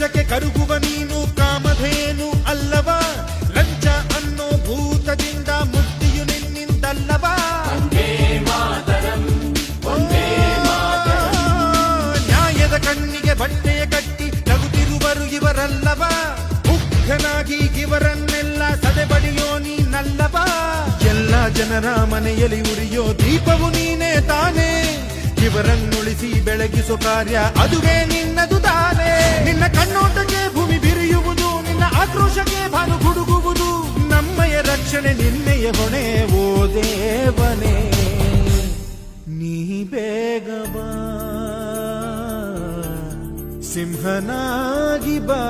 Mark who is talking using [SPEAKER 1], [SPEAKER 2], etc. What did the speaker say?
[SPEAKER 1] ಲಂಚಕ್ಕೆ ಕರುಗುವ ನೀನು ಕಾಮಧೇನು ಅಲ್ಲವಾ? ಲಂಚ ಅನ್ನೋ ಭೂತದಿಂದ ಮುಕ್ತಿಯು ನಿನ್ನಿಂದಲ್ಲವಾ? ನ್ಯಾಯದ ಕಣ್ಣಿಗೆ ಬಟ್ಟೆಯ ಕಟ್ಟಿ ನಗುತ್ತಿರುವರು ಇವರಲ್ಲವಾ? ಮುಗ್ಧನಾಗಿ ಇವರನ್ನೆಲ್ಲ ಸದೆಬಡಿಯೋ ನೀನಲ್ಲವಾ? ಎಲ್ಲ ಜನರ ಮನೆಯಲ್ಲಿ ಉರಿಯೋ ದೀಪವು ನೀನೇ ತಾನೇ. ಇವರನ್ನುಳಿಸಿ ಬೆಳಗಿಸೋ ಕಾರ್ಯ ಅದುವೇ ನಿನ್ನದು ತಾನೇ. ನಿನ್ನ ಕಣ್ಣೋಟಕ್ಕೆ ಭೂಮಿ ಬಿರಿಯುವುದು, ನಿನ್ನ ಆಕ್ರೋಶಕ್ಕೆ ಭಾನು ಗುಡುಗುವುದು. ನಮ್ಮಯ ರಕ್ಷಣೆ ನಿನ್ನೆಯ ಹೊಣೆ ಓ ದೇವನೇ. ನೀ ಬೇಗ ಬಾ, ಸಿಂಹನಾಗಿ ಬಾ.